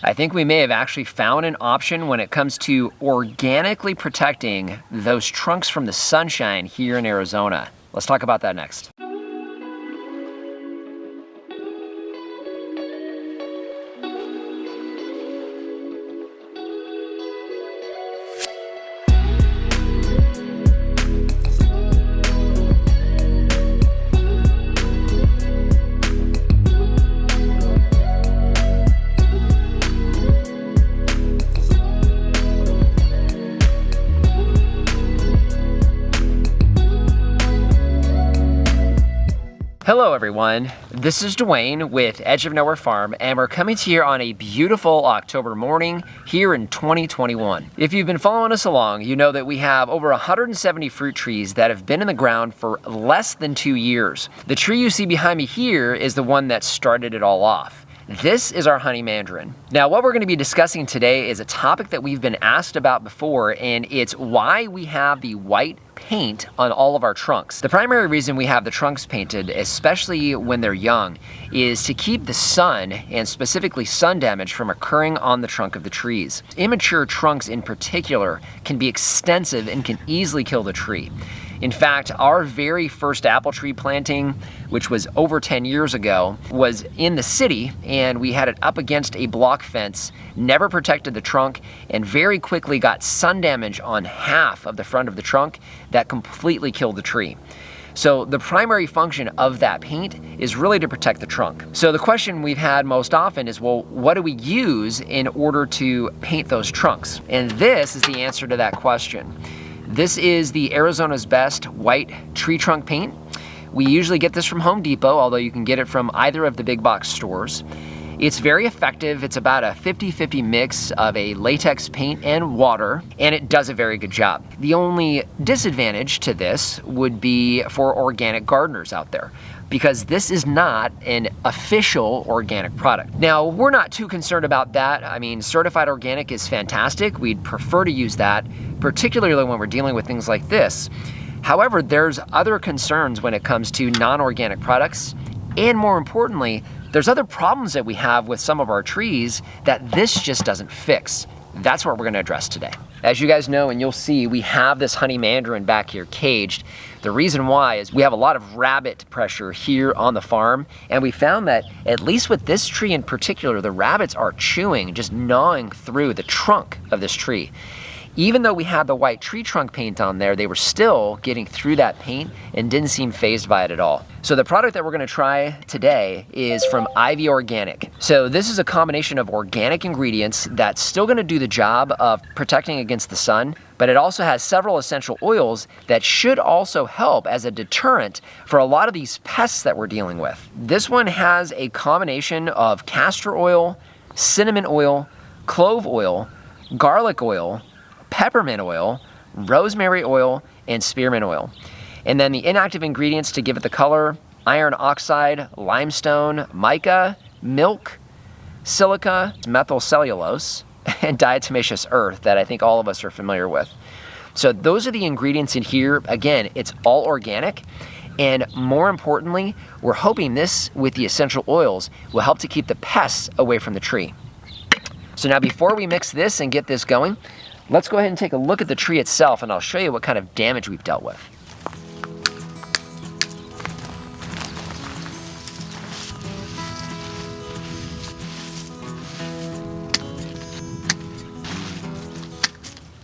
I think we may have actually found an option when it comes to organically protecting those trunks from the sunshine here in Arizona. Let's talk about that next. Hello everyone, this is Dwayne with Edge of Nowhere Farm, and we're coming to you on a beautiful October morning here in 2021. If you've been following us along, you know that we have over 170 fruit trees that have been in the ground for less than 2 years. The tree you see behind me here is the one that started it all off. This is our honey mandarin. Now, what we're going to be discussing today is a topic that we've been asked about before, and it's why we have the white paint on all of our trunks. The primary reason we have the trunks painted, especially when they're young, is to keep the sun, and specifically sun damage, from occurring on the trunk of the trees. Immature trunks in particular can be extensive and can easily kill the tree. In fact, our very first apple tree planting, which was over 10 years ago, was in the city, and we had it up against a block fence, never protected the trunk, and very quickly got sun damage on half of the front of the trunk that completely killed the tree. So the primary function of that paint is really to protect the trunk. So the question we've had most often is, well, what do we use in order to paint those trunks? And this is the answer to that question. This is the Arizona's Best white tree trunk paint. We usually get this from Home Depot, although you can get it from either of the big box stores. It's very effective. It's about a 50-50 mix of a latex paint and water, and it does a very good job. The only disadvantage to this would be for organic gardeners out there, because this is not an official organic product. Now, we're not too concerned about that. I mean, certified organic is fantastic. We'd prefer to use that, particularly when we're dealing with things like this. However, there's other concerns when it comes to non-organic products, and more importantly, there's other problems that we have with some of our trees that this just doesn't fix. That's what we're gonna address today. As you guys know, and you'll see, we have this honey mandarin back here caged. The reason why is we have a lot of rabbit pressure here on the farm, and we found that, at least with this tree in particular, the rabbits are chewing, just gnawing through the trunk of this tree. Even though we had the white tree trunk paint on there, they were still getting through that paint and didn't seem fazed by it at all. So the product that we're gonna try today is from Ivy Organic. So this is a combination of organic ingredients that's still gonna do the job of protecting against the sun, but it also has several essential oils that should also help as a deterrent for a lot of these pests that we're dealing with. This one has a combination of castor oil, cinnamon oil, clove oil, garlic oil, peppermint oil, rosemary oil, and spearmint oil. And then the inactive ingredients to give it the color: iron oxide, limestone, mica, milk, silica, methyl cellulose, and diatomaceous earth that I think all of us are familiar with. So those are the ingredients in here. Again, it's all organic. And more importantly, we're hoping this, with the essential oils, will help to keep the pests away from the tree. So now, before we mix this and get this going, let's go ahead and take a look at the tree itself, and I'll show you what kind of damage we've dealt with.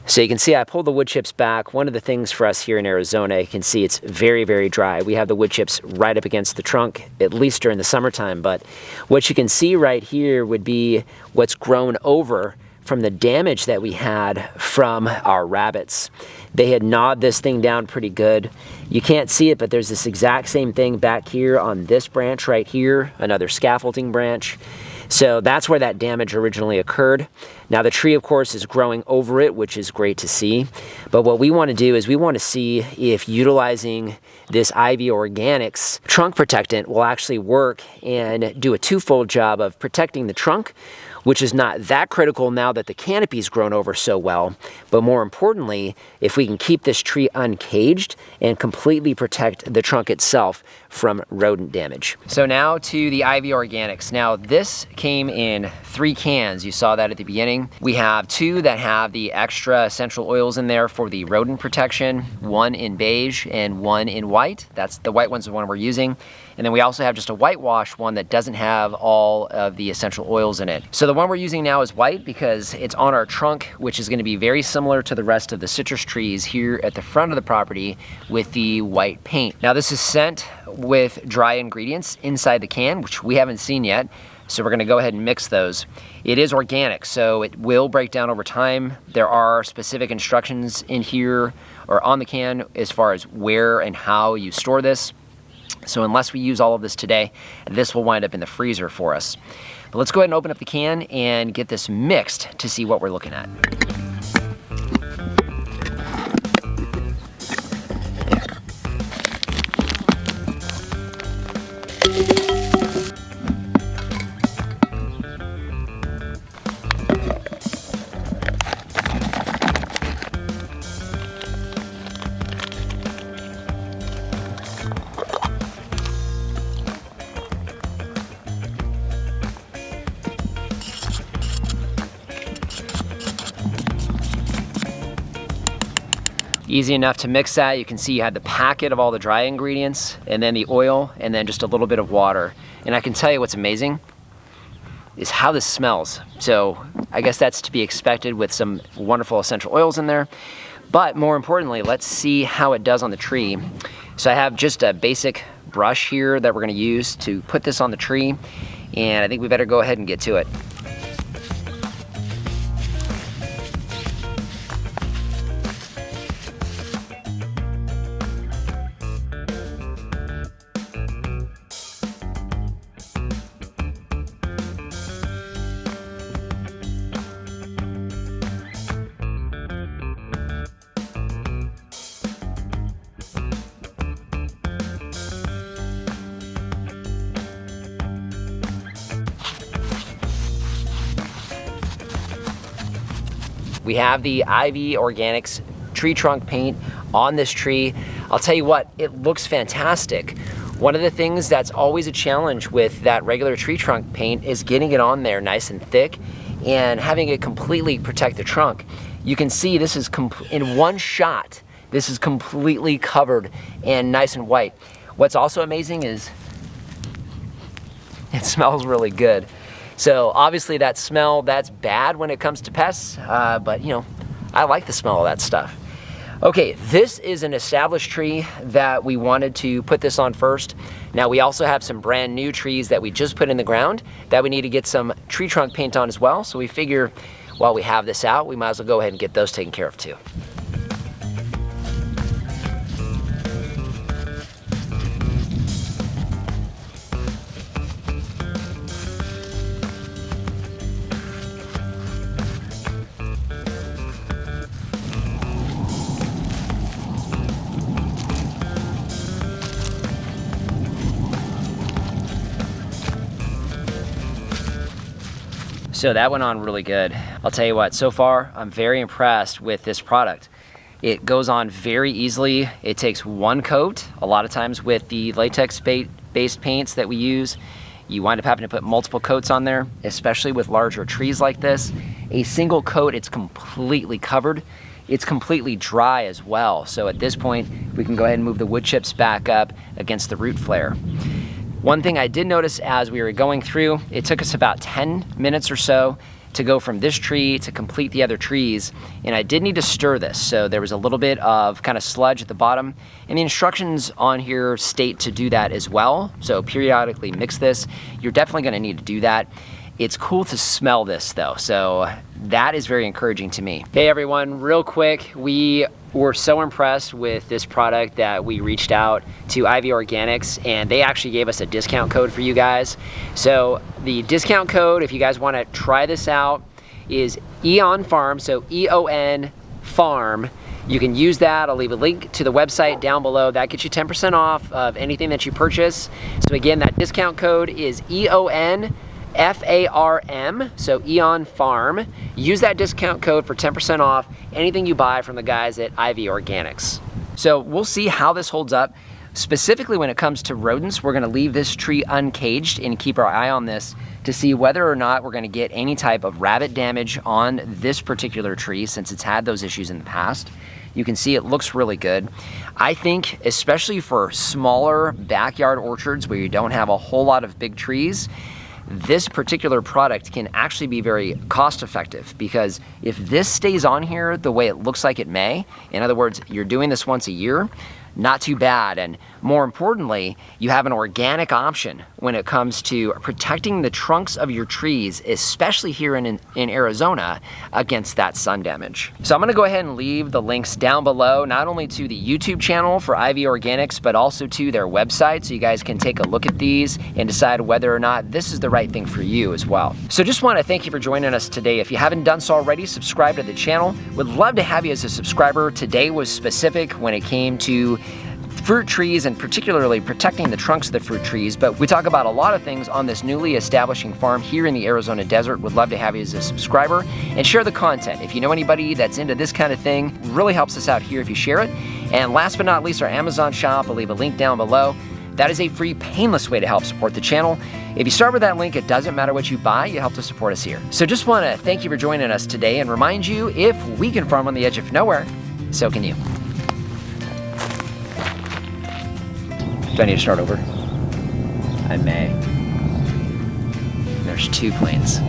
So you can see I pulled the wood chips back. One of the things for us here in Arizona, you can see it's very, very dry. We have the wood chips right up against the trunk, at least during the summertime, but what you can see right here would be what's grown over from the damage that we had from our rabbits. They had gnawed this thing down pretty good. You can't see it, but there's this exact same thing back here on this branch right here, another scaffolding branch. So that's where that damage originally occurred. Now the tree, of course, is growing over it, which is great to see. But what we want to do is we want to see if utilizing this Ivy Organics trunk protectant will actually work and do a twofold job of protecting the trunk, which is not that critical now that the canopy's grown over so well. But more importantly, if we can keep this tree uncaged and completely protect the trunk itself from rodent damage. So now to the Ivy Organics. Now this came in 3 cans. You saw that at the beginning. We have 2 that have the extra essential oils in there for the rodent protection, 1 in beige and 1 in white. That's the white one's the one we're using. And then we also have just a whitewash one that doesn't have all of the essential oils in it. So the one we're using now is white because it's on our trunk, which is going to be very similar to the rest of the citrus trees here at the front of the property with the white paint. Now this is sent with dry ingredients inside the can, which we haven't seen yet. So we're gonna go ahead and mix those. It is organic, so it will break down over time. There are specific instructions in here or on the can as far as where and how you store this. So unless we use all of this today, this will wind up in the freezer for us. But let's go ahead and open up the can and get this mixed to see what we're looking at. Easy enough to mix that. You can see you have the packet of all the dry ingredients and then the oil and then just a little bit of water. And I can tell you what's amazing is how this smells. So I guess that's to be expected with some wonderful essential oils in there. But more importantly, let's see how it does on the tree. So I have just a basic brush here that we're gonna use to put this on the tree. And I think we better go ahead and get to it. We have the Ivy Organics tree trunk paint on this tree. I'll tell you what, it looks fantastic. One of the things that's always a challenge with that regular tree trunk paint is getting it on there nice and thick and having it completely protect the trunk. You can see this is in one shot, this is completely covered and nice and white. What's also amazing is it smells really good. So obviously that smell, that's bad when it comes to pests, but you know, I like the smell of that stuff. Okay, this is an established tree that we wanted to put this on first. Now we also have some brand new trees that we just put in the ground that we need to get some tree trunk paint on as well. So we figure while we have this out, we might as well go ahead and get those taken care of too. So that went on really good. I'll tell you what, so far I'm very impressed with this product. It goes on very easily. It takes one coat. A lot of times with the latex-based paints that we use, you wind up having to put multiple coats on there, especially with larger trees like this. A single coat, it's completely covered. It's completely dry as well. So at this point, we can go ahead and move the wood chips back up against the root flare. One thing I did notice as we were going through, it took us about 10 minutes or so to go from this tree to complete the other trees, and I did need to stir this. So there was a little bit of kind of sludge at the bottom, and the instructions on here state to do that as well. So periodically mix this. You're definitely gonna need to do that. It's cool to smell this though, so that is very encouraging to me. Hey everyone, real quick, we were so impressed with this product that we reached out to Ivy Organics and they actually gave us a discount code for you guys. So the discount code, if you guys wanna try this out, is EON Farm, so EON Farm. You can use that. I'll leave a link to the website down below. That gets you 10% off of anything that you purchase. So again, that discount code is EON FARM, so Eon Farm. Use that discount code for 10% off anything you buy from the guys at Ivy Organics. So we'll see how this holds up. Specifically when it comes to rodents, we're gonna leave this tree uncaged and keep our eye on this to see whether or not we're gonna get any type of rabbit damage on this particular tree, since it's had those issues in the past. You can see it looks really good. I think, especially for smaller backyard orchards where you don't have a whole lot of big trees, this particular product can actually be very cost effective, because if this stays on here the way it looks like it may, in other words, you're doing this once a year, not too bad. And more importantly, you have an organic option when it comes to protecting the trunks of your trees, especially here in Arizona, against that sun damage. So I'm gonna go ahead and leave the links down below, not only to the YouTube channel for Ivy Organics, but also to their website, so you guys can take a look at these and decide whether or not this is the right thing for you as well. So just wanna thank you for joining us today. If you haven't done so already, subscribe to the channel. Would love to have you as a subscriber. Today was specific when it came to fruit trees and particularly protecting the trunks of the fruit trees, but we talk about a lot of things on this newly establishing farm here in the Arizona desert. Would love to have you as a subscriber and share the content. If you know anybody that's into this kind of thing, really helps us out here if you share it. And last but not least, our Amazon shop, I'll leave a link down below. That is a free, painless way to help support the channel. If you start with that link, it doesn't matter what you buy, you help to support us here. So just want to thank you for joining us today and remind you, if we can farm on the edge of nowhere, so can you. Do I need to start over? I may. There's 2 planes.